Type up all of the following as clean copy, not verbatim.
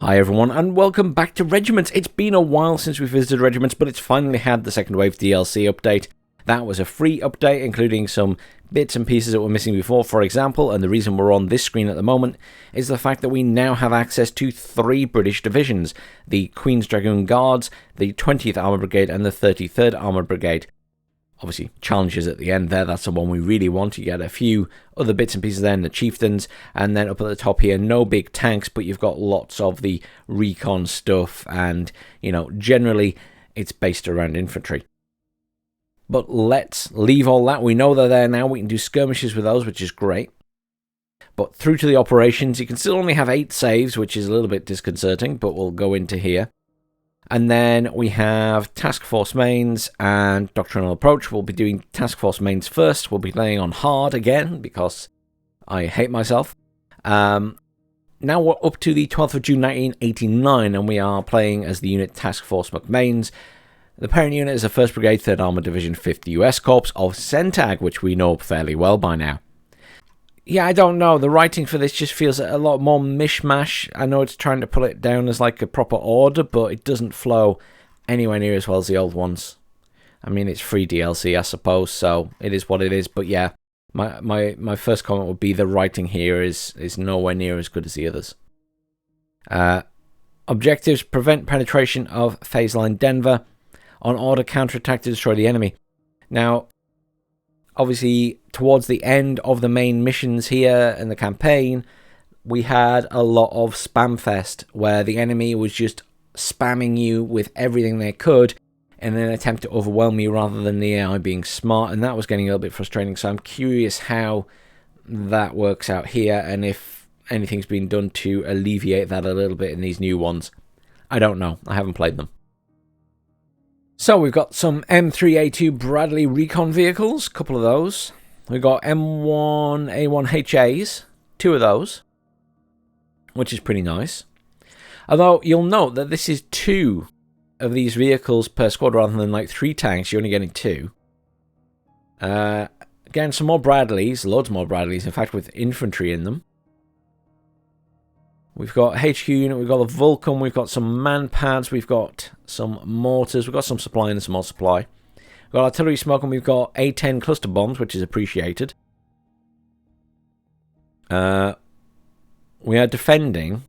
Hi everyone and welcome back to Regiments. It's been a while since we visited Regiments, but it's finally had the Synthwave DLC update. That was a free update, including some bits and pieces that were missing before, for example, and the reason we're on this screen at the moment is the fact that we now have access to 3 British divisions: the Queen's Dragoon Guards, the 20th Armoured Brigade and the 33rd Armoured Brigade. Obviously, challenges at the end there, that's the one we really want. You get a few other bits and pieces there in the chieftains, and then up at the top here, no big tanks, but you've got lots of the recon stuff, and, you know, generally it's based around infantry. But let's leave all that. We know they're there now. We can do skirmishes with those, which is great. But through to the operations, you can still only have 8 saves, which is a little bit disconcerting, but we'll go into here. And then we have Task Force Mains and Doctrinal Approach. We'll be doing Task Force Mains first. We'll be playing on hard again because I hate myself. Now we're up to the 12th of June 1989 and we are playing as the unit Task Force McMains. The parent unit is the 1st Brigade, 3rd Armoured Division, 5th US Corps of Centag, which we know fairly well by now. Yeah, I don't know. The writing for this just feels a lot more mishmash. I know it's trying to pull it down as like a proper order, but it doesn't flow anywhere near as well as the old ones. I mean, it's free DLC, I suppose, so it is what it is. But yeah, my first comment would be the writing here is nowhere near as good as the others. Objectives: prevent penetration of phase line Denver. On order, counterattack to destroy the enemy. Now, obviously, towards the end of the main missions here in the campaign, we had a lot of spam fest, where the enemy was just spamming you with everything they could in an attempt to overwhelm you rather than the AI being smart, and that was getting a little bit frustrating. So I'm curious how that works out here, and if anything's been done to alleviate that a little bit in these new ones. I don't know. I haven't played them. So we've got some M3A2 Bradley recon vehicles, a couple of those. We've got M1A1HAs, 2 of those, which is pretty nice. Although you'll note that this is 2 of these vehicles per squad rather than like 3 tanks, you're only getting 2. Again, some more Bradleys, loads more Bradleys, in fact with infantry in them. We've got HQ unit, we've got the Vulcan, we've got some man pads, we've got some mortars, we've got some supply and some more supply. We've got artillery smoke and we've got A-10 cluster bombs, which is appreciated. We are defending.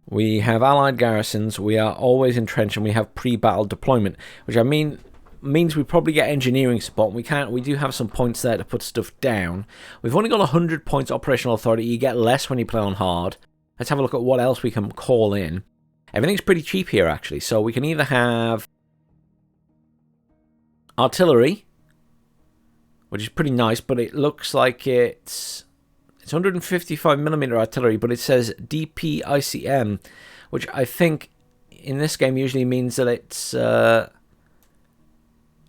We have allied garrisons, we are always entrenched, and we have pre-battle deployment, which I mean means we probably get engineering support. We do have some points there to put stuff down. We've only got 100 points operational authority. You get less when you play on hard. Let's have a look at what else we can call in. Everything's pretty cheap here, actually. So we can either have artillery, which is pretty nice, but it looks like it's 155mm artillery, but it says DPICM, which I think in this game usually means that it's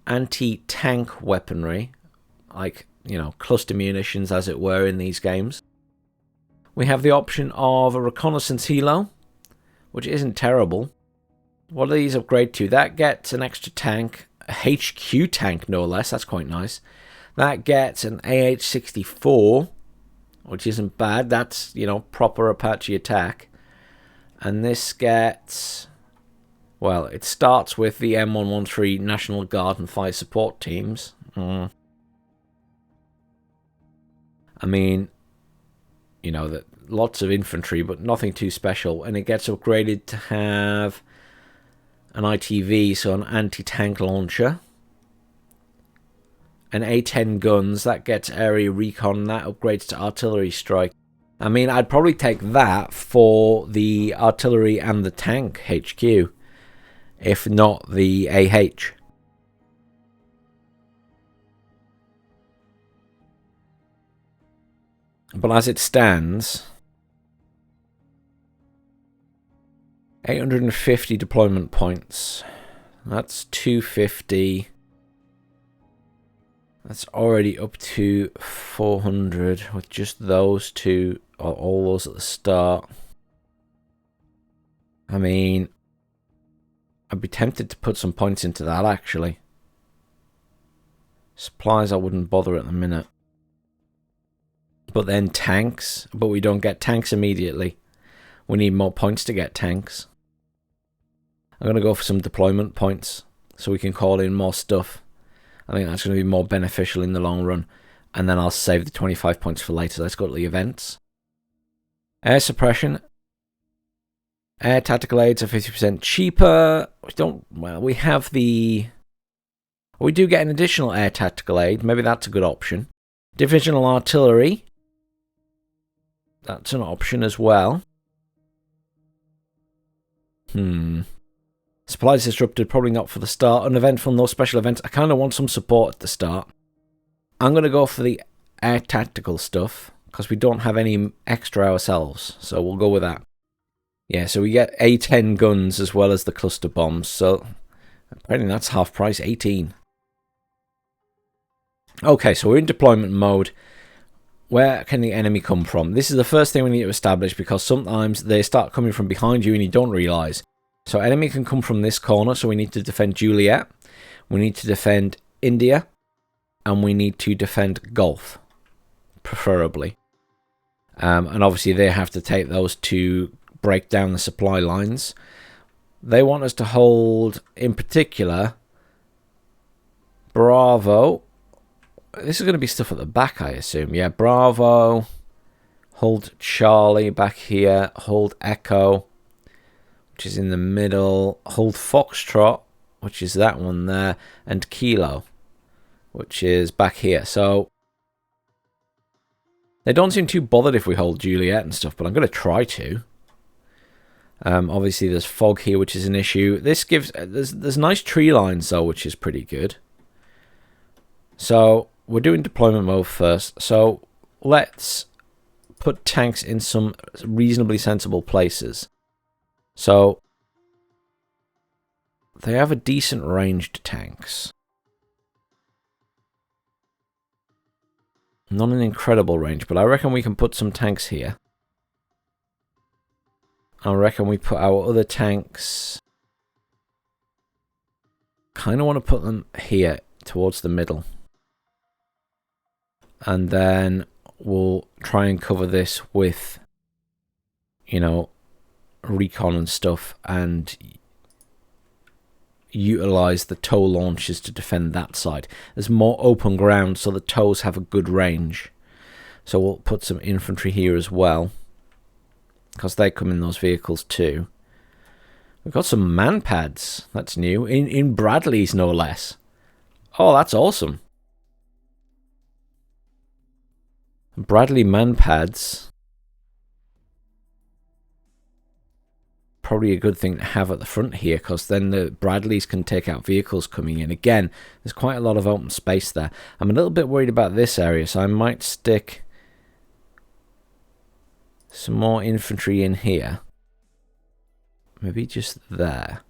anti-tank weaponry, like, you know, cluster munitions, as it were, in these games. We have the option of a reconnaissance helo, which isn't terrible. What do these upgrade to? That gets an extra tank, a HQ tank no less, that's quite nice. That gets an AH-64, which isn't bad, that's, you know, proper Apache attack. And this gets, well, it starts with the M113 National Guard and Fire Support teams. I mean, you know, that lots of infantry, but nothing too special. And it gets upgraded to have an ITV, so an anti-tank launcher. An A-10 guns, that gets area recon, that upgrades to artillery strike. I mean, I'd probably take that for the artillery and the tank HQ, if not the AH. But as it stands, 850 deployment points. That's 250. That's already up to 400 with just those 2, or all those at the start. I mean, I'd be tempted to put some points into that, actually. Supplies I wouldn't bother at the minute. But then tanks, but we don't get tanks immediately. We need more points to get tanks. I'm going to go for some deployment points so we can call in more stuff. I think that's going to be more beneficial in the long run. And then I'll save the 25 points for later. Let's go to the events. Air suppression. Air tactical aids are 50% cheaper. We have the... We do get an additional air tactical aid. Maybe that's a good option. Divisional artillery. That's an option as well. Supplies disrupted, probably not for the start. Uneventful, no special events. I kind of want some support at the start. I'm going to go for the air tactical stuff, because we don't have any extra ourselves. So we'll go with that. Yeah, so we get A10 guns as well as the cluster bombs. So apparently that's half price, 18. Okay, so we're in deployment mode. Where can the enemy come from? This is the first thing we need to establish, because sometimes they start coming from behind you and you don't realise. So enemy can come from this corner, so we need to defend Juliet. We need to defend India. And we need to defend Gulf, preferably. And obviously they have to take those to break down the supply lines. They want us to hold, in particular, Bravo. This is going to be stuff at the back, I assume. Yeah, Bravo. Hold Charlie back here. Hold Echo, which is in the middle. Hold Foxtrot, which is that one there. And Kilo, which is back here. So they don't seem too bothered if we hold Juliet and stuff, but I'm going to try to. Obviously, there's fog here, which is an issue. This gives... There's nice tree lines, though, which is pretty good. So we're doing deployment mode first. So let's put tanks in some reasonably sensible places. So they have a decent ranged tanks. Not an incredible range, but I reckon we can put some tanks here. I reckon we put our other tanks... Kind of want to put them here, towards the middle. And then we'll try and cover this with, you know, recon and stuff, and utilize the tow launchers to defend that side. There's more open ground, so the tows have a good range. So we'll put some infantry here as well, because they come in those vehicles too. We've got some man pads. That's new. In Bradleys, no less. Oh, that's awesome. Bradley man pads. Probably a good thing to have at the front here, because then the Bradleys can take out vehicles coming in. Again, there's quite a lot of open space there. I'm a little bit worried about this area, so I might stick some more infantry in here. Maybe just there.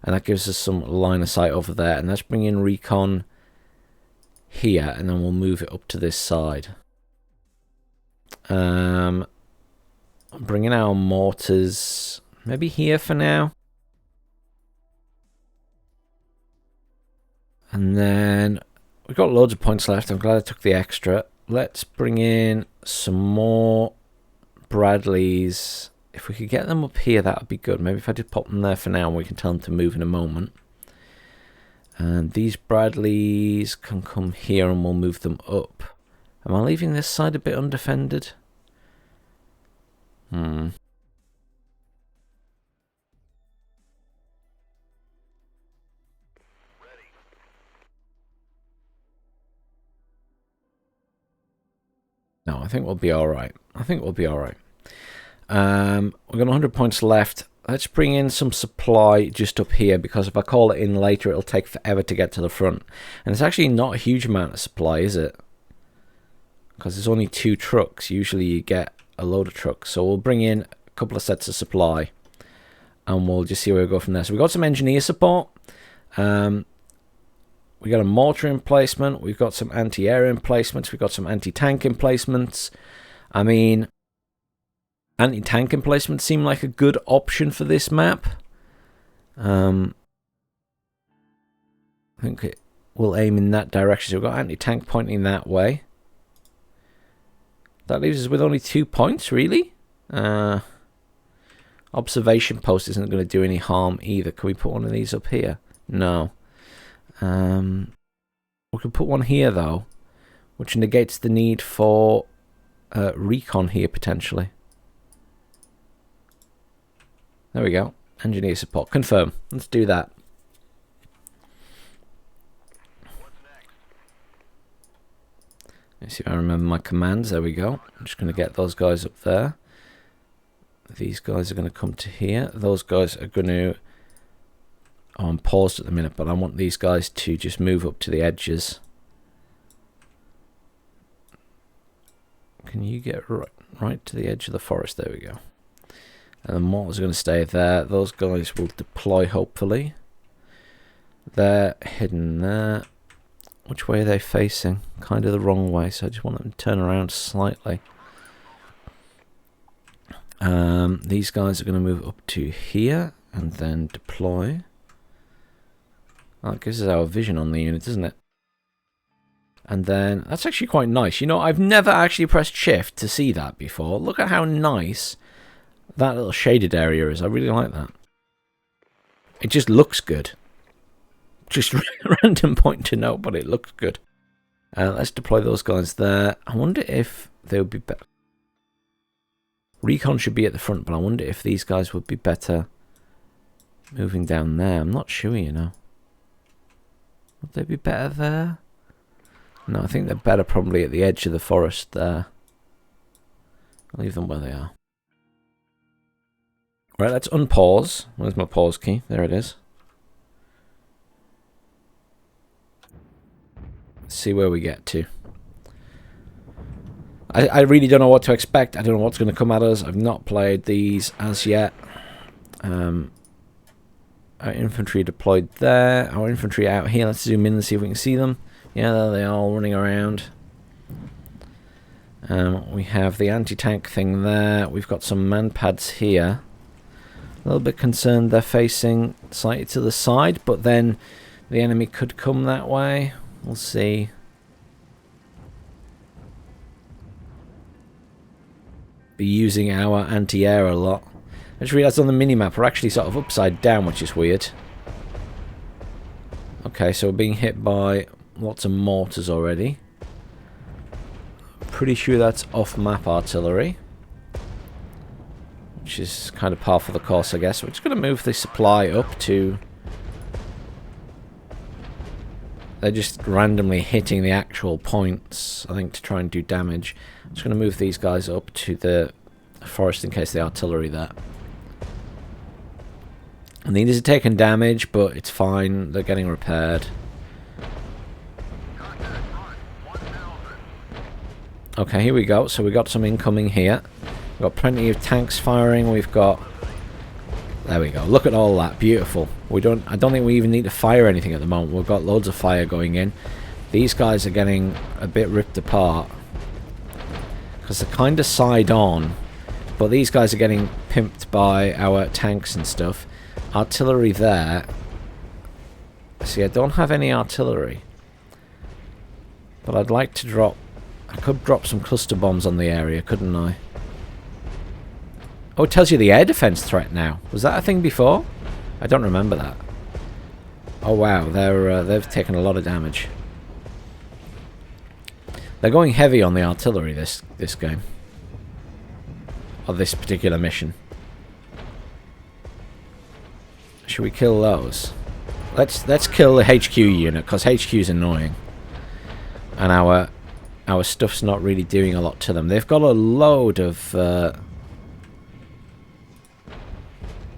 And that gives us some line of sight over there. And let's bring in recon here, and then we'll move it up to this side. Bring in our mortars maybe here for now. And then we've got loads of points left. I'm glad I took the extra. Let's bring in some more Bradleys. If we could get them up here, that would be good. Maybe if I just pop them there for now, and we can tell them to move in a moment. And these Bradleys can come here, and we'll move them up. Am I leaving this side a bit undefended? No, I think we'll be alright. We've got 100 points left. Let's bring in some supply just up here, because if I call it in later, it'll take forever to get to the front. And it's actually not a huge amount of supply, is it? Because there's only 2 trucks. Usually you get a load of trucks. So we'll bring in a couple of sets of supply, and we'll just see where we go from there. So we've got some engineer support. We got a mortar emplacement. We've got some anti-air emplacements. We've got some anti-tank emplacements. I mean, anti-tank emplacements seem like a good option for this map. I think we'll aim in that direction. So we've got anti-tank pointing that way. That leaves us with only 2 points, really. Observation post isn't going to do any harm either. Can we put one of these up here? No. We can put one here though, which negates the need for recon here potentially. There we go. Engineer support. Confirm. Let's do that. Let's see if I remember my commands. There we go. I'm just going to get those guys up there. These guys are going to come to here. Those guys are going to... Oh, I'm paused at the minute, but I want these guys to just move up to the edges. Can you get right to the edge of the forest? There we go. And the mortars are going to stay there. Those guys will deploy, hopefully. They're hidden there. Which way are they facing? Kind of the wrong way, so I just want them to turn around slightly. These guys are going to move up to here and then deploy. Oh, that gives us our vision on the unit, doesn't it? And then, that's actually quite nice. You know, I've never actually pressed shift to see that before. Look at how nice that little shaded area is. I really like that. It just looks good. Just a random point to note, but it looks good. Let's deploy those guys there. I wonder if they would be better. Recon should be at the front, but I wonder if these guys would be better moving down there. I'm not sure, you know. Would they be better there? No, I think they're better probably at the edge of the forest there. I'll leave them where they are. Right, let's unpause. Where's my pause key? There it is. Let's see where we get to. I really don't know what to expect. I don't know what's going to come at us. I've not played these as yet. Our infantry deployed there. Our infantry out here. Let's zoom in and see if we can see them. Yeah, there they are, all running around. We have the anti-tank thing there. We've got some man pads here. A little bit concerned they're facing slightly to the side, but then the enemy could come that way. We'll see. Be using our anti-air a lot. I just realised on the minimap we're actually sort of upside down, which is weird. Okay, so we're being hit by lots of mortars already. Pretty sure that's off-map artillery, which is kind of par for the course, I guess. We're just going to move the supply up to... They're just randomly hitting the actual points, I think, to try and do damage. I'm just going to move these guys up to the forest in case the artillery there. And these are taking damage, but it's fine. They're getting repaired. Okay, here we go. So we got some incoming here. We've got plenty of tanks firing. We've got... There we go. Look at all that. Beautiful. I don't think we even need to fire anything at the moment. We've got loads of fire going in. These guys are getting a bit ripped apart. Because they're kind of side on. But these guys are getting pimped by our tanks and stuff. Artillery there. See, I don't have any artillery. But I'd like to drop... I could drop some cluster bombs on the area, couldn't I? Oh, it tells you the air defense threat now. Was that a thing before? I don't remember that. Oh wow, they've taken a lot of damage. They're going heavy on the artillery this game. Or this particular mission. Should we kill those? Let's kill the HQ unit, because HQ's annoying. And our stuff's not really doing a lot to them. They've got a load of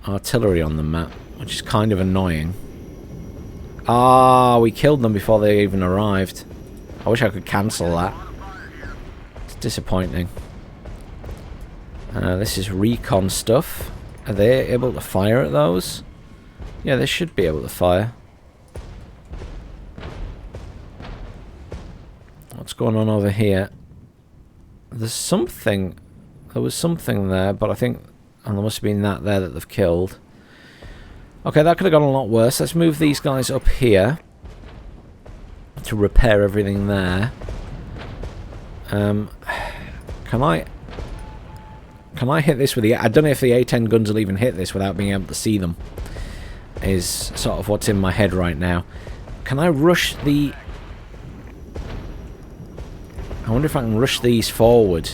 artillery on the map, which is kind of annoying. Ah, we killed them before they even arrived. I wish I could cancel that. It's disappointing. This is recon stuff. Are they able to fire at those? Yeah, they should be able to fire. What's going on over here? There's something. There was something there, but I think... Oh, there must have been that there that they've killed. Okay, that could have gone a lot worse. Let's move these guys up here to repair everything there. Can Can I hit this with the... I don't know if the A10 guns will even hit this without being able to see them. Is sort of what's in my head right now. Can I rush the... I wonder if I can rush these forward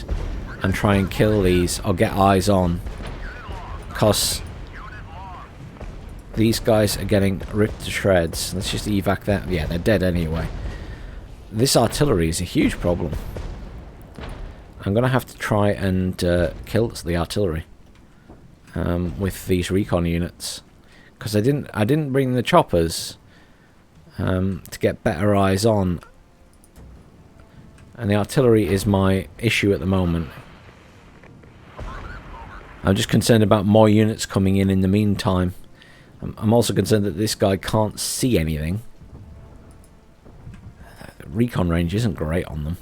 and try and kill these or get eyes on. Because these guys are getting ripped to shreds. Let's just evac that. Yeah, they're dead anyway. This artillery is a huge problem. I'm going to have to try and kill the artillery with these recon units. Because I didn't bring the choppers to get better eyes on. And the artillery is my issue at the moment. I'm just concerned about more units coming in the meantime. I'm also concerned that this guy can't see anything. The recon range isn't great on them.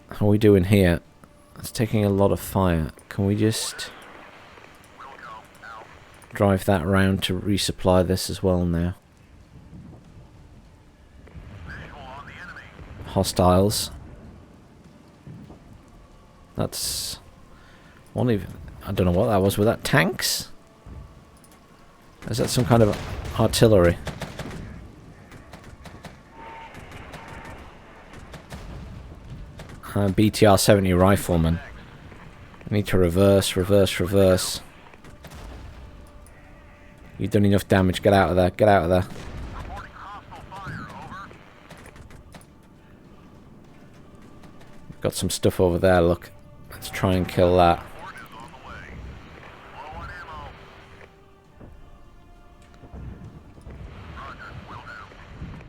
How are we doing here? It's taking a lot of fire. Can we just drive that around to resupply this as well now? Hostiles. That's one even. I don't know what that was. Were that tanks? Is that some kind of artillery? BTR 70 rifleman. I need to reverse. You've done enough damage. Get out of there. Get out of there. Got some stuff over there, look. Let's try and kill that.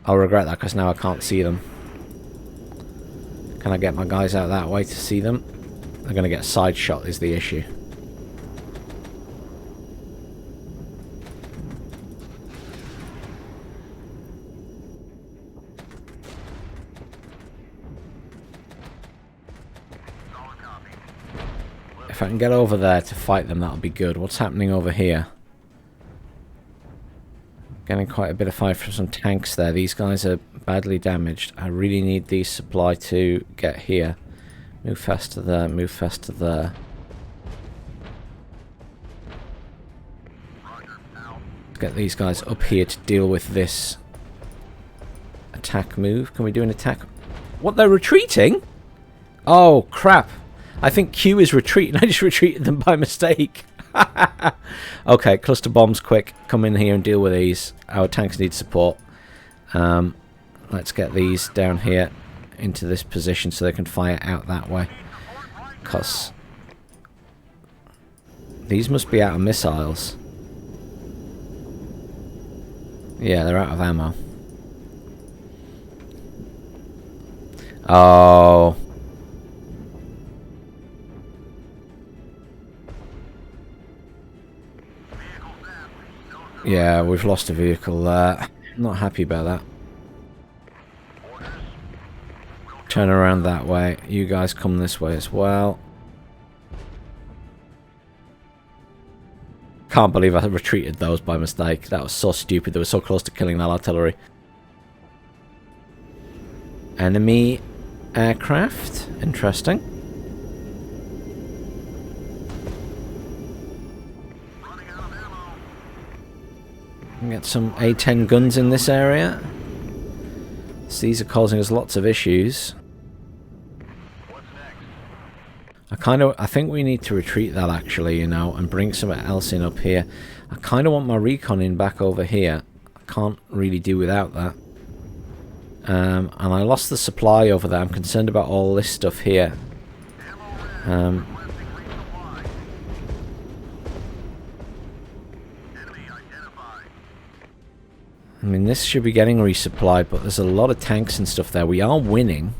I'll regret that because now I can't see them. Can I get my guys out that way to see them? They're going to get side shot is the issue. If I can get over there to fight them, that'll be good. What's happening over here? Getting quite a bit of fire from some tanks there. These guys are badly damaged. I really need these supply to get here. Move faster there, move faster there. Get these guys up here to deal with this attack move. Can we do an attack? What, they're retreating? Oh, crap. I think Q is retreating. I just retreated them by mistake. Okay, cluster bombs, quick. Come in here and deal with these. Our tanks need support. Let's get these down here into this position so they can fire out that way. Because these must be out of missiles. Yeah, they're out of ammo. Oh... Yeah, we've lost a vehicle there. Not happy about that. Turn around that way. You guys come this way as well. Can't believe I retreated those by mistake. That was so stupid. They were so close to killing that artillery. Enemy aircraft. Interesting. Get some A10 guns in this area. So these are causing us lots of issues. I think we need to retreat that actually, you know, and bring something else in up here. I kind of want my recon in back over here. I can't really do without that. And I lost the supply over there. I'm concerned about all this stuff here. I mean, this should be getting resupplied, but there's a lot of tanks and stuff there. We are winning.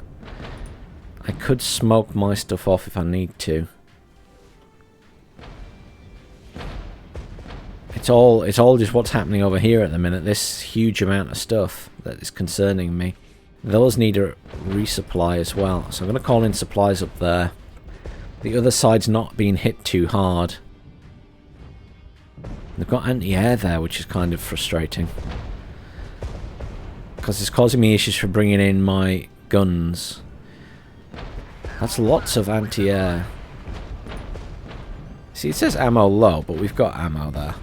I could smoke my stuff off if I need to. It's all just what's happening over here at the minute. This huge amount of stuff that is concerning me. Those need a resupply as well. So I'm going to call in supplies up there. The other side's not being hit too hard. They've got anti-air there, which is kind of frustrating. Because it's causing me issues for bringing in my guns. That's lots of anti-air. See, it says ammo low, but we've got ammo there.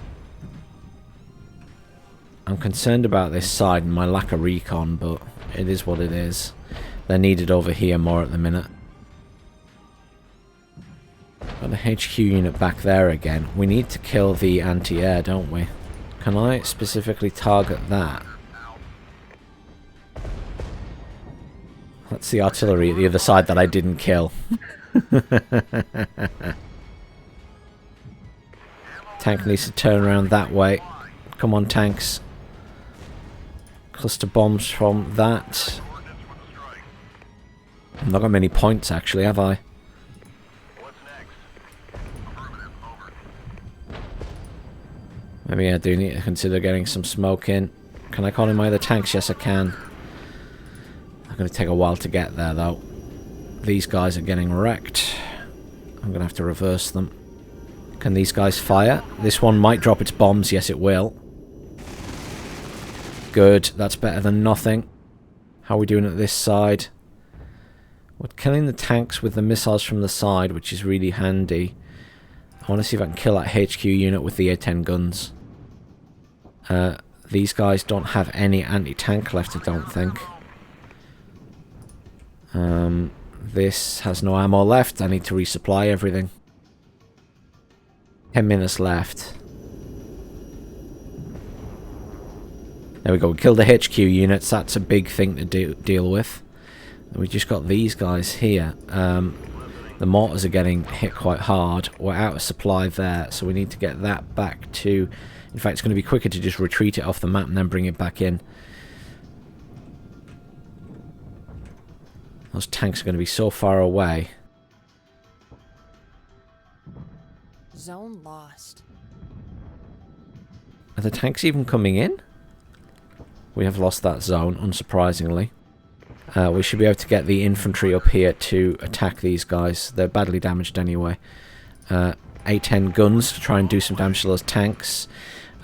I'm concerned about this side and my lack of recon, but it is what it is. They're needed over here more at the minute. Got the HQ unit back there again. We need to kill the anti-air, don't we? Can I specifically target that? That's the artillery at the other side that I didn't kill. Tank needs to turn around that way. Come on, tanks. Cluster bombs from that. I've not got many points, actually, have I? Maybe I do need to consider getting some smoke in. Can I call in my other tanks? Yes, I can. I'm going to take a while to get there, though. These guys are getting wrecked. I'm going to have to reverse them. Can these guys fire? This one might drop its bombs. Yes, it will. Good. That's better than nothing. How are we doing at this side? We're killing the tanks with the missiles from the side, which is really handy. I want to see if I can kill that HQ unit with the A10 guns. These guys don't have any anti-tank left, I don't think. This has no ammo left. I need to resupply everything. 10 minutes left. There we go. We killed the HQ units. That's a big thing to deal with. We just got these guys here. The mortars are getting hit quite hard. We're out of supply there, so we need to get that back to... In fact, it's going to be quicker to just retreat it off the map and then bring it back in. Those tanks are going to be so far away. Zone lost. Are the tanks even coming in? We have lost that zone, unsurprisingly. We should be able to get the infantry up here to attack these guys. They're badly damaged anyway. A10 guns to try and do some damage to those tanks.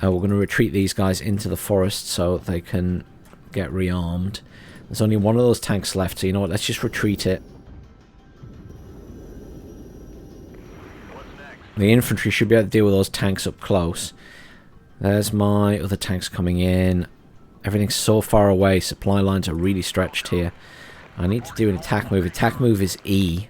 We're going to retreat these guys into the forest so they can get rearmed. There's only one of those tanks left, so you know what, let's just retreat it. The infantry should be able to deal with those tanks up close. There's my other tanks coming in. Everything's so far away, supply lines are really stretched here. I need to do an attack move. Attack move is E.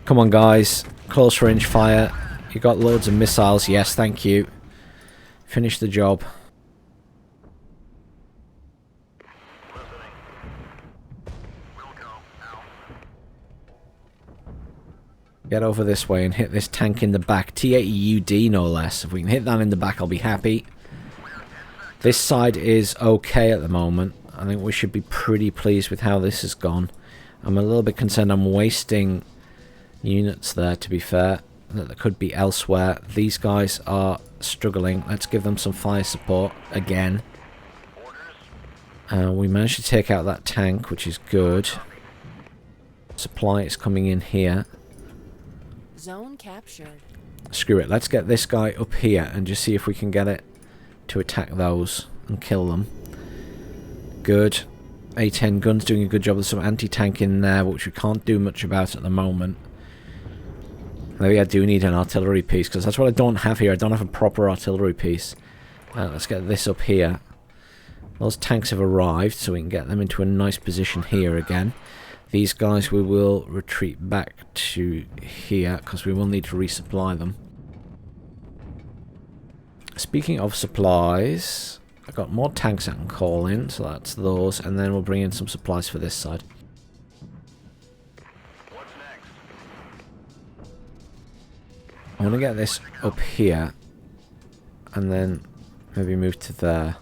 Come on, guys. Close range fire. You got loads of missiles. Yes, thank you. Finish the job. Get over this way and hit this tank in the back. T80UD, no less. If we can hit that in the back, I'll be happy. This side is okay at the moment. I think we should be pretty pleased with how this has gone. I'm a little bit concerned I'm wasting units there, to be fair. That could be elsewhere. These guys are struggling. Let's give them some fire support again. We managed to take out that tank, which is good. Supply is coming in here. Zone captured. Screw it. Let's get this guy up here and just see if we can get it to attack those and kill them. Good. A10 guns doing a good job. There's some anti-tank in there, which we can't do much about at the moment. Maybe I do need an artillery piece, because that's what I don't have here. I don't have a proper artillery piece. Let's get this up here. Those tanks have arrived, so we can get them into a nice position here again. These guys we will retreat back to here, because we will need to resupply them. Speaking of supplies, I've got more tanks I can call in, so that's those, and then we'll bring in some supplies for this side. I want to get this up here, and then maybe move to there.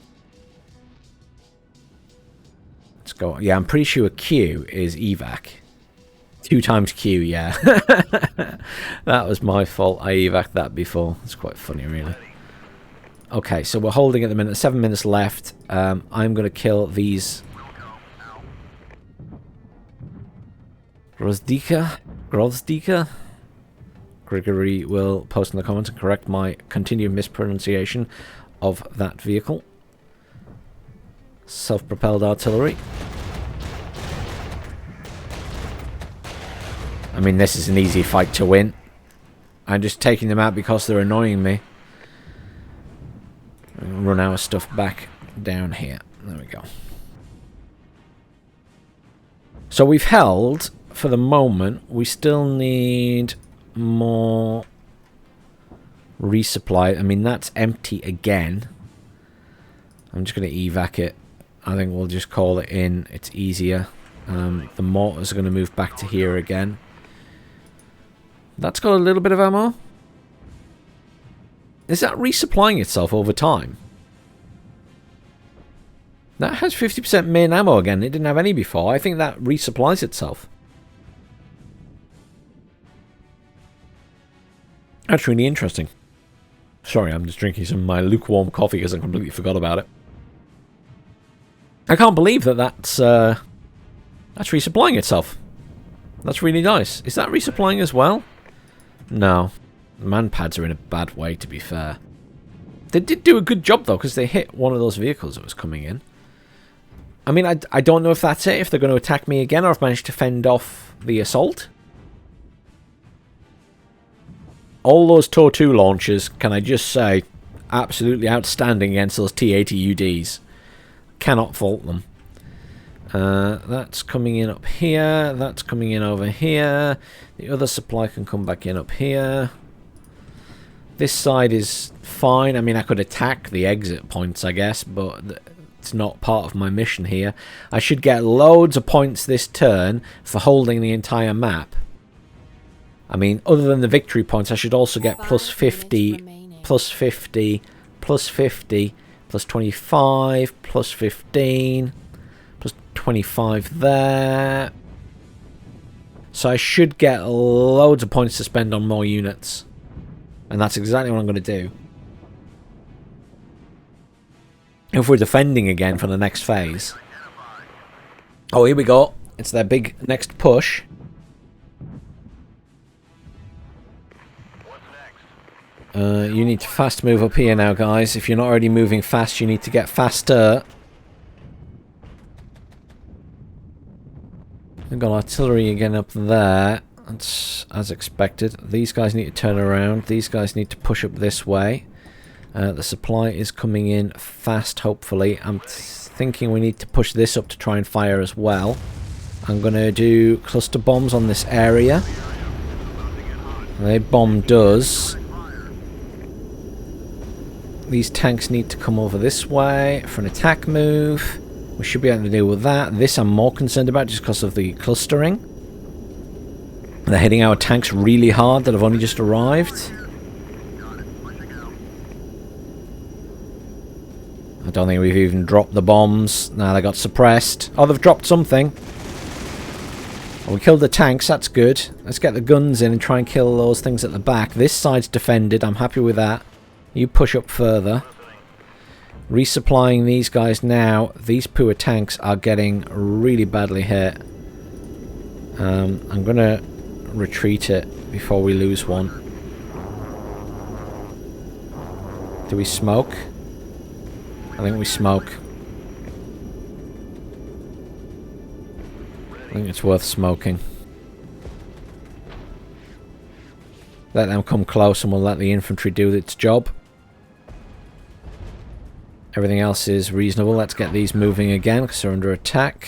Let's go. Yeah, I'm pretty sure Q is evac. 2 times Q, yeah. That was my fault. I evac'd that before. It's quite funny, really. Okay, so we're holding at the minute. 7 minutes left. I'm going to kill these. Grozdika? Gregory will post in the comments and correct my continued mispronunciation of that vehicle. Self-propelled artillery. I mean, this is an easy fight to win. I'm just taking them out because they're annoying me. Run our stuff back down here. There we go. So we've held for the moment. We still need more resupply. I mean, that's empty again. I'm just going to evac it. I think we'll just call it in. It's easier. The mortars are going to move back to here again. That's got a little bit of ammo. Is that resupplying itself over time? That has 50% main ammo again. It didn't have any before. I think that resupplies itself. That's really interesting. Sorry, I'm just drinking some of my lukewarm coffee because I completely forgot about it. I can't believe that that's resupplying itself. That's really nice. Is that resupplying as well? No. The manpads are in a bad way, to be fair. They did do a good job, though, because they hit one of those vehicles that was coming in. I mean, I don't know if that's it, if they're going to attack me again, or if I've managed to fend off the assault. All those TOR-2 launchers, can I just say, absolutely outstanding against those T-80UDs. Cannot fault them. That's coming in up here. That's coming in over here. The other supply can come back in up here. This side is fine. I mean, I could attack the exit points, I guess, but it's not part of my mission here. I should get loads of points this turn for holding the entire map. I mean, other than the victory points, I should also get plus 50, plus 50, plus 50, plus 25, plus 15... plus 25 there. So I should get loads of points to spend on more units. And that's exactly what I'm going to do. If we're defending again for the next phase. Oh, here we go. It's their big next push. You need to fast move up here now, guys. If you're not already moving fast, you need to get faster. We've got artillery again up there. That's as expected. These guys need to turn around. These guys need to push up this way. The supply is coming in fast, hopefully. I'm thinking we need to push this up to try and fire as well. I'm going to do cluster bombs on this area. They bomb does. These tanks need to come over this way for an attack move. We should be able to deal with that. This I'm more concerned about just because of the clustering. They're hitting our tanks really hard that have only just arrived. I don't think we've even dropped the bombs. No, they got suppressed. Oh, they've dropped something. Oh, we killed the tanks, that's good. Let's get the guns in and try and kill those things at the back. This side's defended, I'm happy with that. You push up further. Resupplying these guys now. These poor tanks are getting really badly hit. I'm going to retreat it before we lose one. Do we smoke? I think we smoke. I think it's worth smoking. Let them come close and we'll let the infantry do its job. Everything else is reasonable. Let's get these moving again because they're under attack.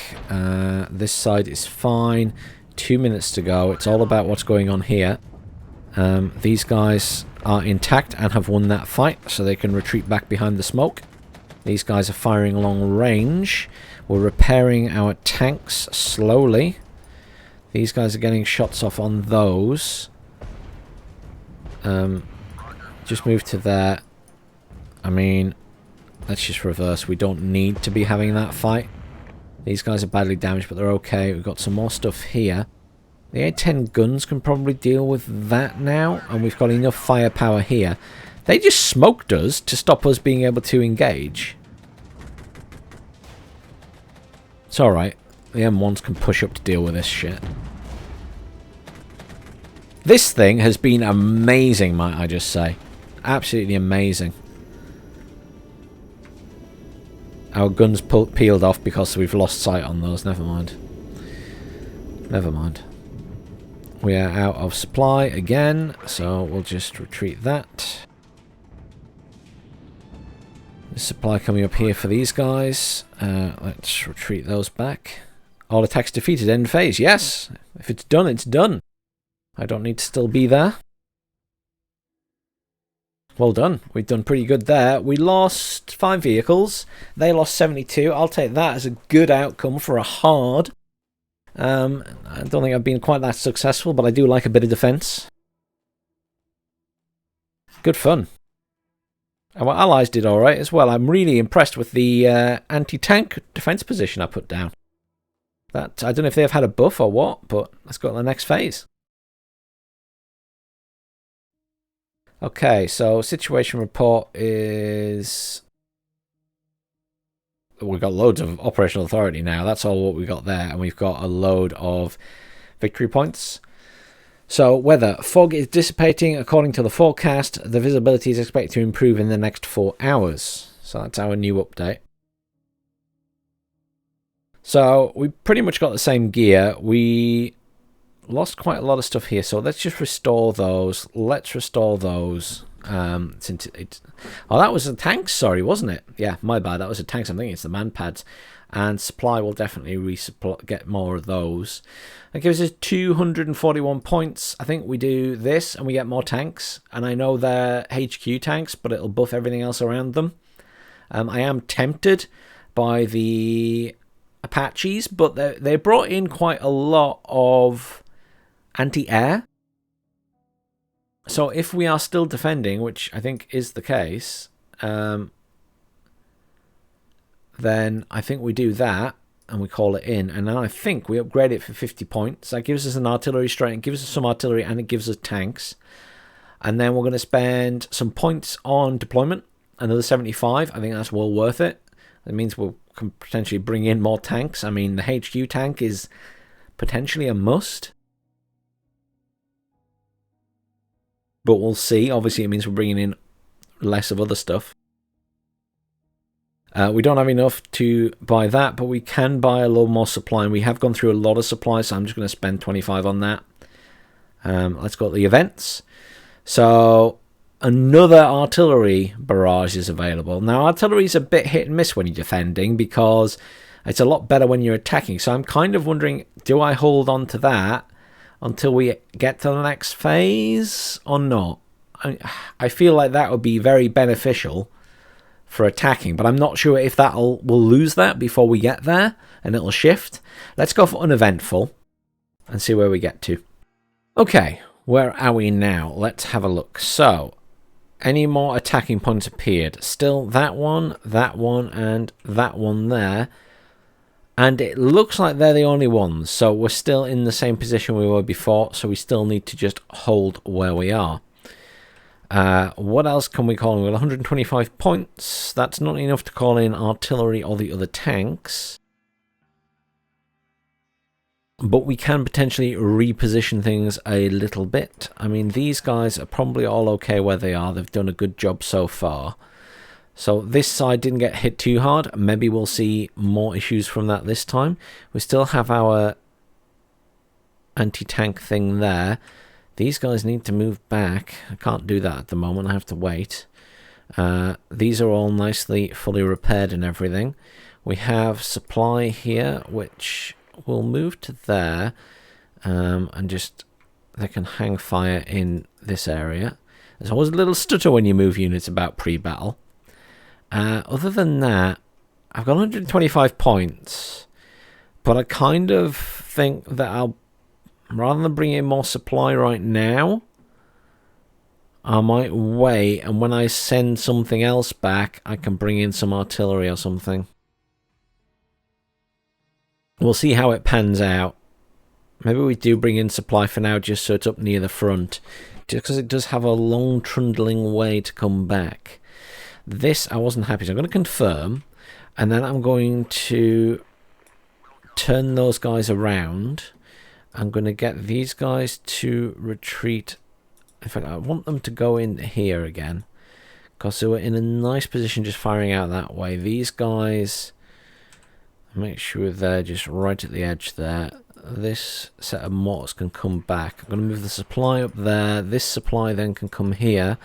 This side is fine. 2 minutes to go. It's all about what's going on here. These guys are intact and have won that fight, so they can retreat back behind the smoke. These guys are firing long range. We're repairing our tanks slowly. These guys are getting shots off on those. Just move to there. I mean, let's just reverse. We don't need to be having that fight. These guys are badly damaged, but they're okay. We've got some more stuff here. The A-10 guns can probably deal with that now, and we've got enough firepower here. They just smoked us to stop us being able to engage. It's alright. The M1s can push up to deal with this shit. This thing has been amazing, might I just say. Absolutely amazing. our guns peeled off because we've lost sight on those. Never mind. Never mind. We are out of supply again, so we'll just retreat that. There's supply coming up here for these guys. Let's retreat those back. All attacks defeated, end phase. Yes! If it's done, it's done. I don't need to still be there. Well done. We've done pretty good there. We lost 5 vehicles. They lost 72. I'll take that as a good outcome for a hard. I don't think I've been quite that successful, but I do like a bit of defense. Good fun. Our allies did alright as well. I'm really impressed with the anti-tank defense position I put down. That, I don't know if they've had a buff or what, but let's go to the next phase. Okay, so situation report is... We've got loads of operational authority now. That's all what we got there. And we've got a load of victory points. So, weather. Fog is dissipating according to the forecast. The visibility is expected to improve in the next 4 hours. So that's our new update. So, we pretty much got the same gear. We lost quite a lot of stuff here. So, let's just restore those. Let's restore those. Since oh, that was the tanks, sorry, wasn't it? Yeah, my bad, that was the tanks. I'm thinking it's the man pads. And supply will definitely get more of those. That gives us 241 points. I think we do this and we get more tanks. And I know they're HQ tanks, but it'll buff everything else around them. I am tempted by the Apaches, but they brought in quite a lot of anti-air. So if we are still defending, which I think is the case, then I think we do that and we call it in. And then I think we upgrade it for 50 points. That gives us an artillery strength, it gives us some artillery, and it gives us tanks. And then we're going to spend some points on deployment, another 75. I think that's well worth it. It means we can potentially bring in more tanks. I mean, the HQ tank is potentially a must. But we'll see. Obviously, it means we're bringing in less of other stuff. We don't have enough to buy that, but we can buy a little more supply. And we have gone through a lot of supply, so I'm just going to spend 25 on that. Let's go to the events. So, another artillery barrage is available. Now, artillery is a bit hit and miss when you're defending, because it's a lot better when you're attacking. So, I'm kind of wondering, do I hold on to that until we get to the next phase or not? I feel like that would be very beneficial for attacking, but I'm not sure if we'll lose that before we get there and it'll shift. Let's go for uneventful and see where we get to. Okay, where are we now? Let's have a look. So, any more attacking points appeared? Still that one, and that one there. And it looks like they're the only ones, so we're still in the same position we were before, so we still need to just hold where we are. What else can we call in? We've got 125 points. That's not enough to call in artillery or the other tanks. But we can potentially reposition things a little bit. I mean, these guys are probably all okay where they are. They've done a good job so far. So this side didn't get hit too hard. Maybe we'll see more issues from that this time. We still have our anti-tank thing there. These guys need to move back. I can't do that at the moment. I have to wait. These are all nicely fully repaired and everything. We have supply here, which will move to there. And just, they can hang fire in this area. There's always a little stutter when you move units about pre-battle. Other than that, I've got 125 points, but I kind of think that I'll, rather than bring in more supply right now, I might wait, and when I send something else back, I can bring in some artillery or something. We'll see how it pans out. Maybe we do bring in supply for now, just so it's up near the front, just because it does have a long trundling way to come back. This I wasn't happy, so I'm going to confirm, and then I'm going to turn those guys around. I'm going to get these guys to retreat. In fact, I want them to go in here again, Because they were in a nice position just firing out that way. These guys, make sure they're just right at the edge there. This set of mortars can come back. I'm going to move the supply up there. This supply then can come here.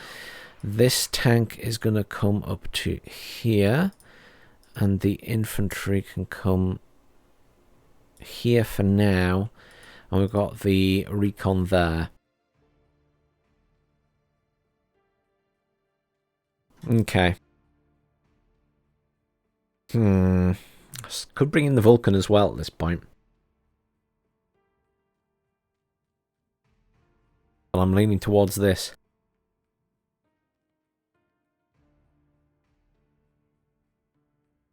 This tank is going to come up to here. And the infantry can come here for now. And we've got the recon there. Okay. Could bring in the Vulcan as well at this point. Well, I'm leaning towards this.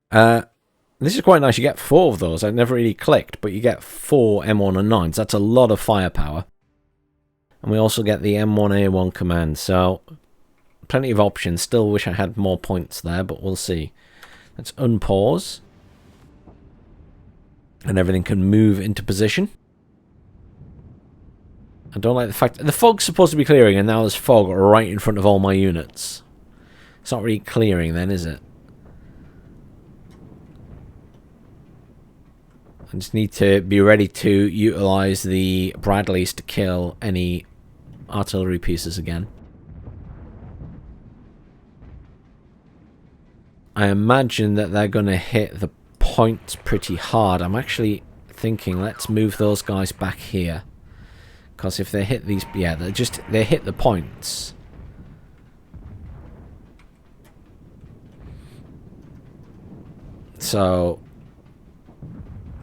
This is quite nice. You get 4 of those. I never really clicked, but you get 4 M1 and 9s. That's a lot of firepower. And we also get the M1A1 command. So, plenty of options. Still wish I had more points there, but we'll see. Let's unpause. And everything can move into position. I don't like the fact that the fog's supposed to be clearing, and now there's fog right in front of all my units. It's not really clearing then, is it? I just need to be ready to utilise the Bradleys to kill any artillery pieces again. I imagine that they're going to hit the points pretty hard. I'm actually thinking let's move those guys back here. Because if they hit these... yeah, they hit the points. So...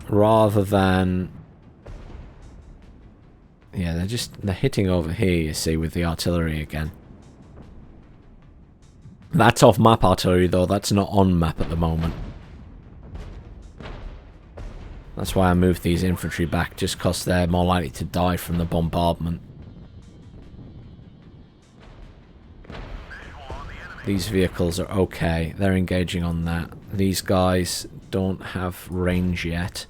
rather than... yeah, they're hitting over here, you see, with the artillery again. That's off-map artillery, though. That's not on-map at the moment. That's why I moved these infantry back, just because they're more likely to die from the bombardment. These vehicles are okay. They're engaging on that. These guys don't have range yet.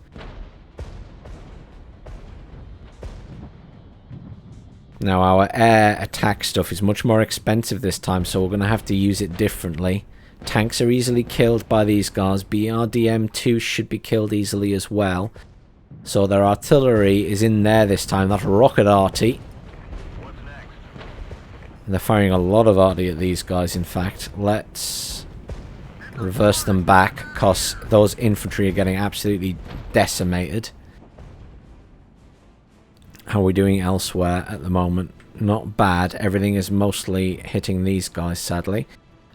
Now our air attack stuff is much more expensive this time, so we're going to have to use it differently. Tanks are easily killed by these guys. BRDM2 should be killed easily as well. So their artillery is in there this time. That's rocket arty. They're firing a lot of arty at these guys, in fact. Let's reverse them back, because those infantry are getting absolutely decimated. How are we doing elsewhere at the moment? Not bad. Everything is mostly hitting these guys, sadly.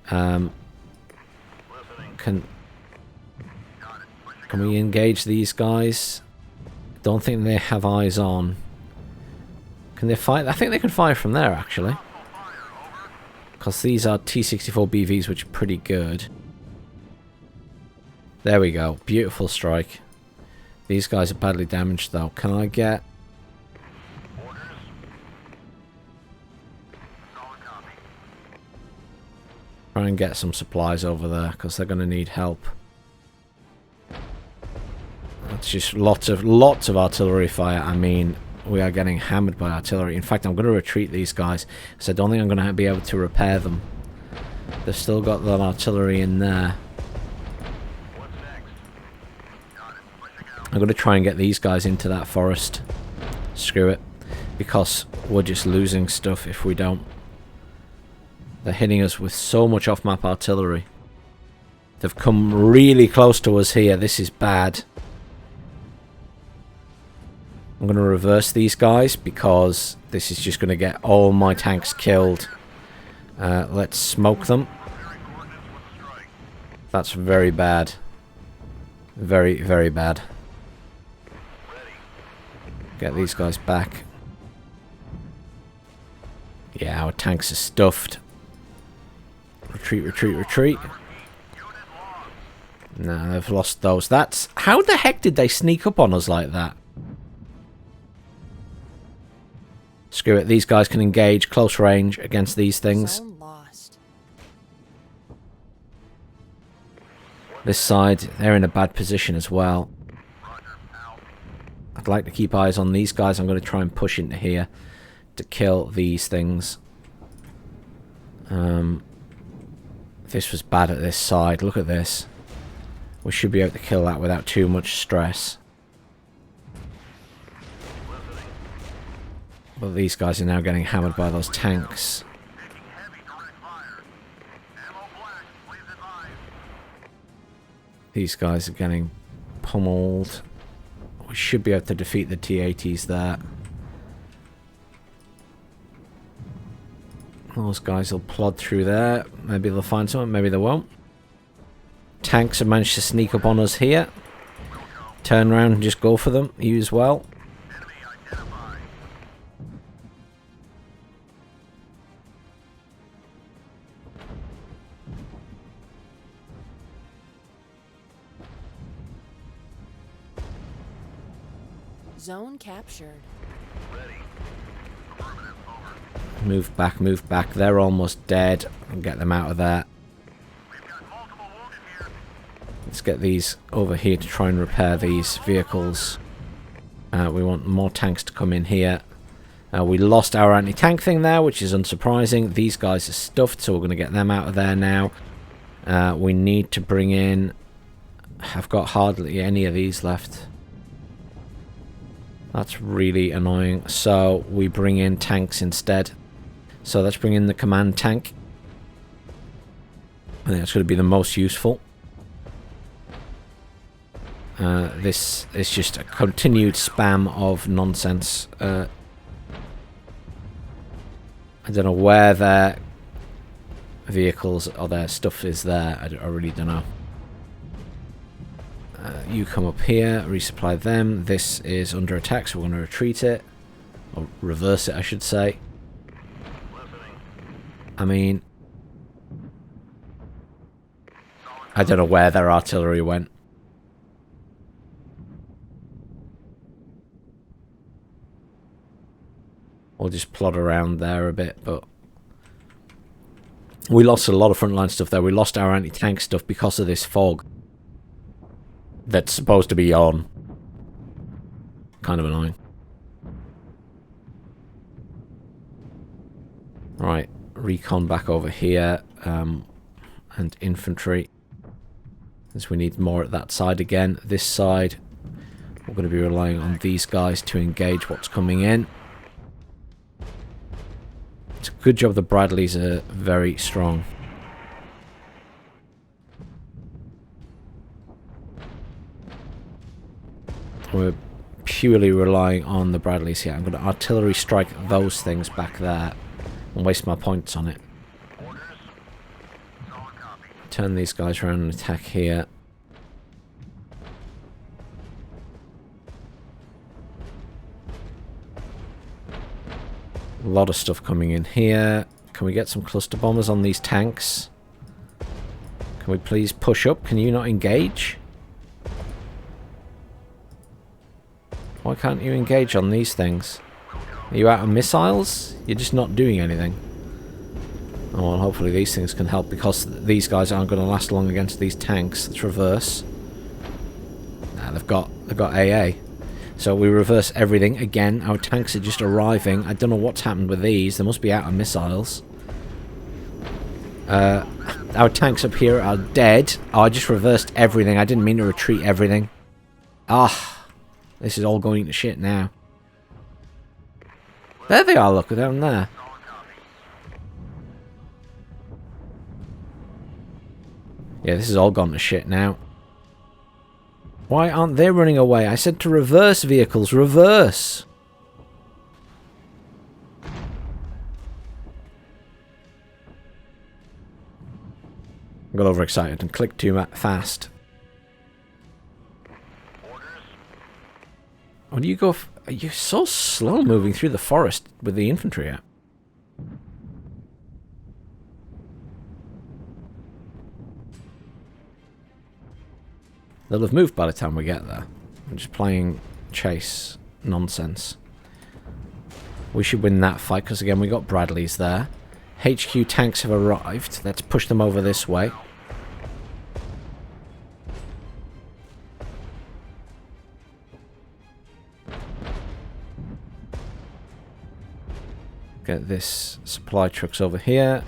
Can we engage these guys? Don't think they have eyes on. Can they fight? I think they can fire from there, actually. Because these are T-64 BVs, which are pretty good. There we go. Beautiful strike. These guys are badly damaged, though. Can I get... try and get some supplies over there, because they're going to need help. That's just lots of artillery fire. I mean, we are getting hammered by artillery. In fact, I'm going to retreat these guys, because I don't think I'm going to be able to repair them. They've still got that artillery in there. I'm going to try and get these guys into that forest. Screw it. Because we're just losing stuff if we don't. They're hitting us with so much off-map artillery. They've come really close to us here. This is bad. I'm going to reverse these guys, because this is just going to get all my tanks killed. Let's smoke them. That's very bad. Very, very bad. Get these guys back. Yeah, our tanks are stuffed. Retreat, retreat, retreat. No, they've lost those. That's... how the heck did they sneak up on us like that? Screw it. These guys can engage close range against these things. Zone lost. This side, they're in a bad position as well. I'd like to keep eyes on these guys. I'm going to try and push into here to kill these things. This was bad at this side. Look at this. We should be able to kill that without too much stress. But these guys are now getting hammered by those tanks. These guys are getting pummeled. We should be able to defeat the T-80s there. Those guys will plod through there. Maybe they'll find something, maybe they won't. Tanks have managed to sneak up on us here. Turn around and just go for them. You as well. Zone captured. Move back, move back. They're almost dead. And get them out of there. Let's get these over here to try and repair these vehicles. We want more tanks to come in here. We lost our anti-tank thing there, which is unsurprising. These guys are stuffed, so we're going to get them out of there now. We need to bring in... I've got hardly any of these left. That's really annoying. So we bring in tanks instead. So let's bring in the command tank. I think that's going to be the most useful. This is just a continued spam of nonsense. I don't know where their vehicles or their stuff is there. I really don't know. You come up here, resupply them. This is under attack, so we're going to retreat it. Or reverse it, I should say. I mean... I don't know where their artillery went. We'll just plod around there a bit, but... We lost a lot of frontline stuff there. We lost our anti-tank stuff because of this fog. That's supposed to be on. Kind of annoying. Right, recon back over here. And infantry. As we need more at that side again. This side, we're going to be relying on these guys to engage what's coming in. It's a good job the Bradleys are very strong. We're purely relying on the Bradleys here. I'm going to artillery strike those things back there and waste my points on it. Turn these guys around and attack here. A lot of stuff coming in here. Can we get some cluster bombers on these tanks? Can we please push up? Can you not engage? Why can't you engage on these things? Are you out of missiles? You're just not doing anything. Oh, well, hopefully these things can help because these guys aren't going to last long against these tanks. Let's reverse. Nah, they've got AA. So we reverse everything. Again, our tanks are just arriving. I don't know what's happened with these. They must be out of missiles. Our tanks up here are dead. Oh, I just reversed everything. I didn't mean to retreat everything. Ah. This is all going to shit now. There they are, look, down there. Yeah, this is all gone to shit now. Why aren't they running away? I said to reverse vehicles. Reverse! I got overexcited and clicked too fast. When you go... You're so slow moving through the forest with the infantry out. They'll have moved by the time we get there. I'm just playing chase nonsense. We should win that fight because, again, we got Bradleys there. HQ tanks have arrived. Let's push them over this way. Get this supply trucks over here.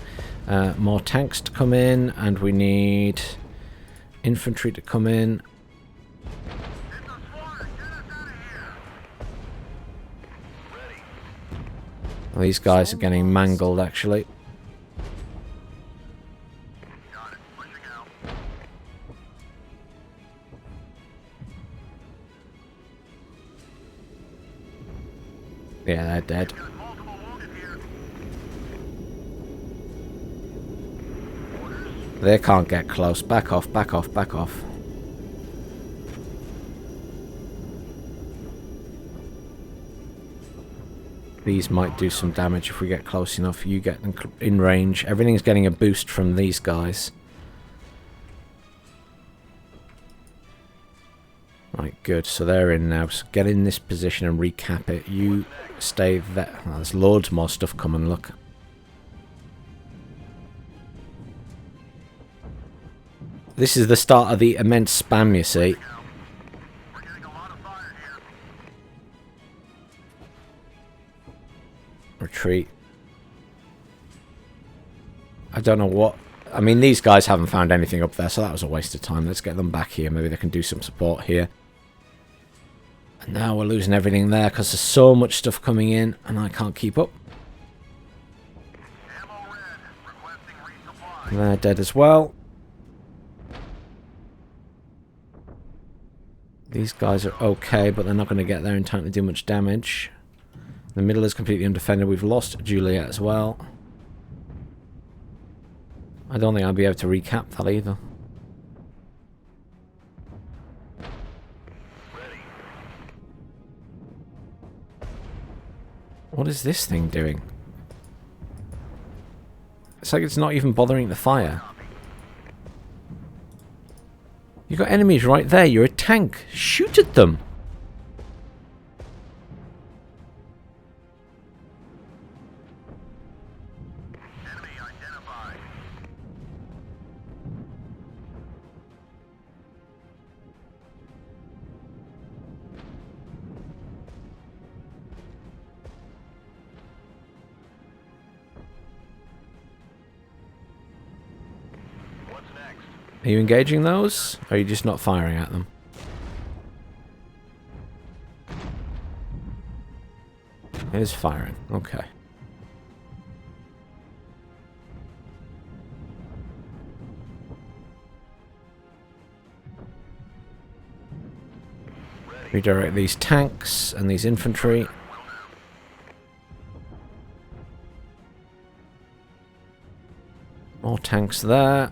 More tanks to come in, and we need infantry to come in. Well, these guys are getting mangled, actually. Yeah, they're dead. They can't get close. Back off, back off, back off. These might do some damage if we get close enough. You get in range. Everything's getting a boost from these guys. Right, good. So they're in now. So get in this position and recap it. You stay there. Oh, there's loads more stuff coming, look. This is the start of the immense spam, you see. Retreat. I don't know what... I mean, these guys haven't found anything up there, so that was a waste of time. Let's get them back here. Maybe they can do some support here. And now we're losing everything there because there's so much stuff coming in and I can't keep up. And they're dead as well. These guys are okay, but they're not going to get there in time to do much damage. The middle is completely undefended. We've lost Juliet as well. I don't think I'll be able to recap that either. What is this thing doing? It's like it's not even bothering to fire. You've got enemies right there. You're a tank. Shoot at them. Enemy identified. What's next? Are you engaging those? Or are you just not firing at them? It is firing. Okay. Redirect these tanks and these infantry. More tanks there.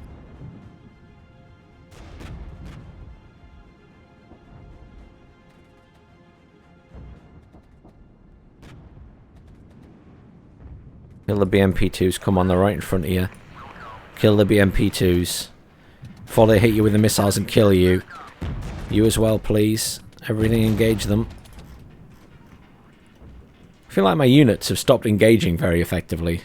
Kill the BMP-2s. Come on, they're right in front of you. Kill the BMP-2s. Before they hit you with the missiles and kill you. You as well, please. Everything engage them. I feel like my units have stopped engaging very effectively.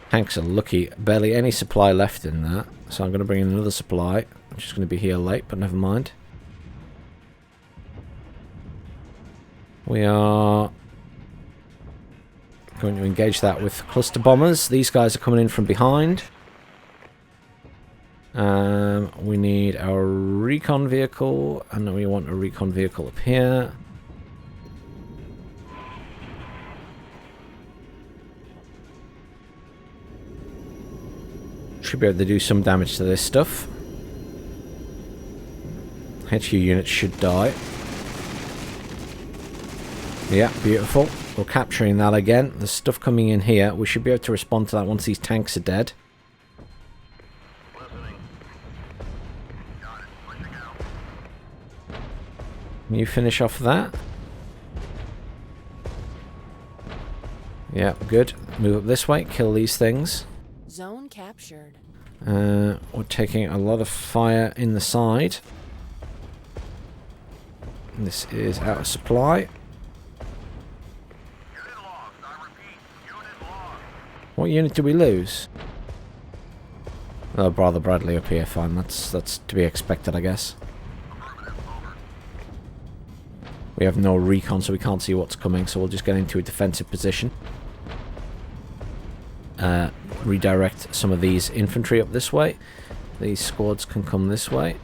Tanks are lucky. Barely any supply left in that. So I'm going to bring in another supply. Which is going to be here late, but never mind. We are going to engage that with cluster bombers. These guys are coming in from behind. We need our recon vehicle. And then we want a recon vehicle up here. Should be able to do some damage to this stuff. HQ units should die. Yeah, beautiful. We're capturing that again. There's stuff coming in here. We should be able to respond to that once these tanks are dead. Can you finish off that? Yeah, good. Move up this way. Kill these things. Zone captured. We're taking a lot of fire in the side. This is out of supply. What unit do we lose? Oh, Brother Bradley up here. Fine, that's to be expected, I guess. We have no recon, so we can't see what's coming, so we'll just get into a defensive position. Redirect some of these infantry up this way. These squads can come this way.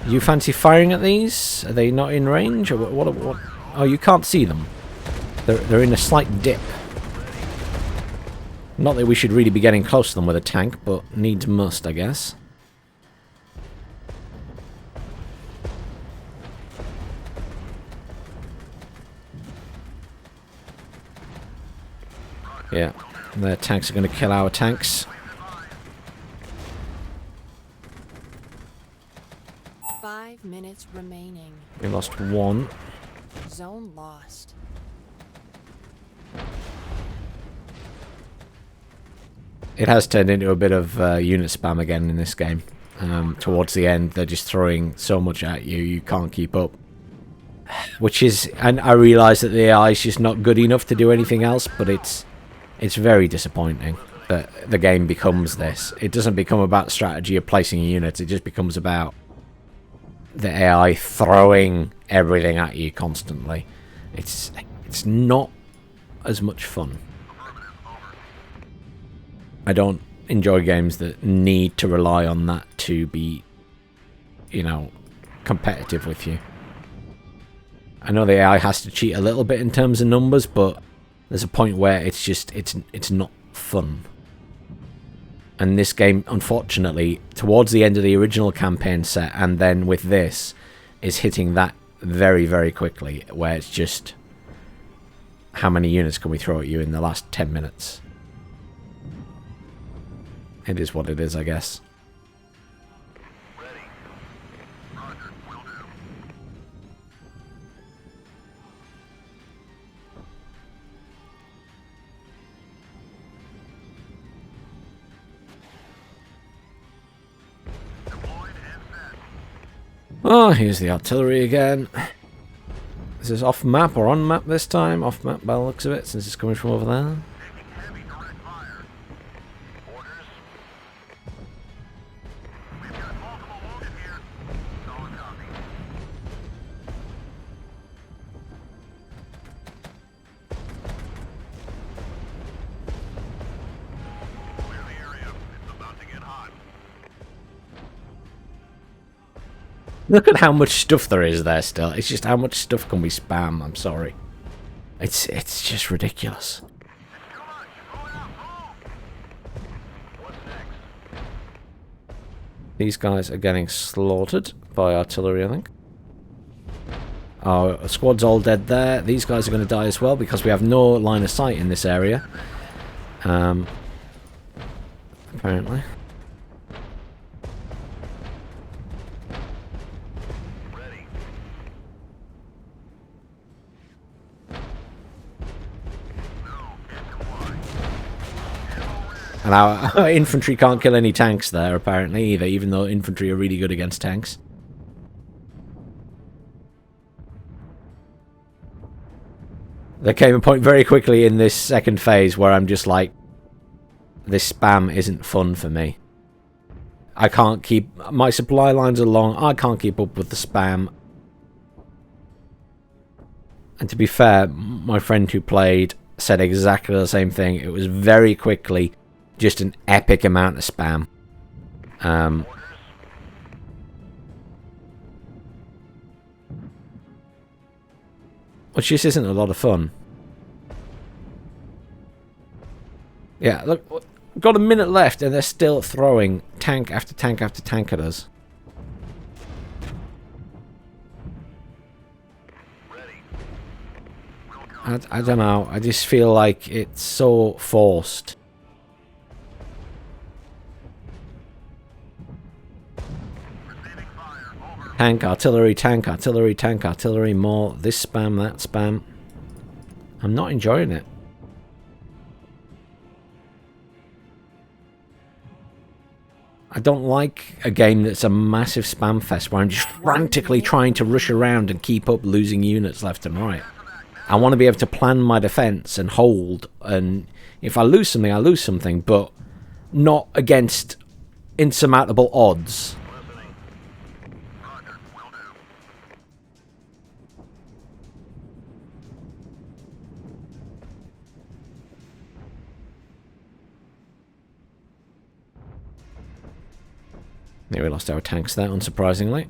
You fancy firing at these? Are they not in range? Or what? Oh, you can't see them. They're in a slight dip. Not that we should really be getting close to them with a tank, but needs must, I guess. Yeah, their tanks are going to kill our tanks. 5 minutes remaining. We lost one. Zone lost. It has turned into a bit of unit spam again in this game. Towards the end, they're just throwing so much at you, you can't keep up. Which is, and I realise that the AI is just not good enough to do anything else, but it's very disappointing that the game becomes this. It doesn't become about strategy of placing units, it just becomes about the AI throwing everything at you constantly. It's not as much fun. I don't enjoy games that need to rely on that to be, you know, competitive with you. I know the AI has to cheat a little bit in terms of numbers, but there's a point where it's just, it's not fun. And this game, unfortunately, towards the end of the original campaign set, and then with this, is hitting that very, very quickly, where it's just, how many units can we throw at you in the last 10 minutes? It is what it is, I guess. Oh, here's the artillery again. Is this off map or on map this time? Off map by the looks of it, since it's coming from over there. Look at how much stuff there is there still. It's just how much stuff can we spam, I'm sorry. It's just ridiculous. These guys are getting slaughtered by artillery, I think. Our squad's all dead there. These guys are going to die as well because we have no line of sight in this area. Apparently. And our infantry can't kill any tanks there, apparently, either, even though infantry are really good against tanks. There came a point very quickly in this second phase where I'm just like, this spam isn't fun for me. I can't keep... My supply lines are long, I can't keep up with the spam. And to be fair, my friend who played said exactly the same thing. It was very quickly... just an epic amount of spam. Which just isn't a lot of fun. Yeah, look, we've got a minute left and they're still throwing tank after tank after tank at us. I don't know, I just feel like it's so forced. Tank, artillery, tank, artillery, tank, artillery, more. This spam, that spam. I'm not enjoying it. I don't like a game that's a massive spam fest where I'm just frantically trying to rush around and keep up losing units left and right. I want to be able to plan my defense and hold, and if I lose something, I lose something, but not against insurmountable odds. Listening. Roger, will do. Yeah, we lost our tanks there, unsurprisingly.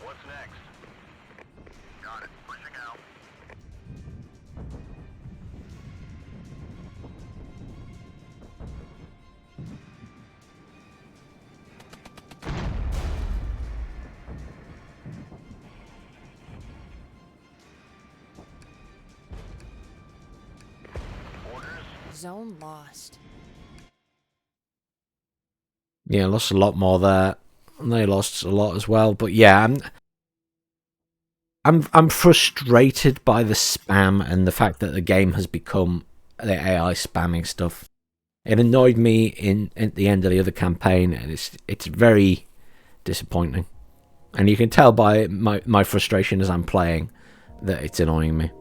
What's next? Got it. Pushing out. Orders. Zone lost. Yeah, lost a lot more there. And they lost a lot as well. But yeah, I'm frustrated by the spam and the fact that the game has become the AI spamming stuff. It annoyed me at the end of the other campaign, and it's very disappointing. And you can tell by my frustration as I'm playing that it's annoying me.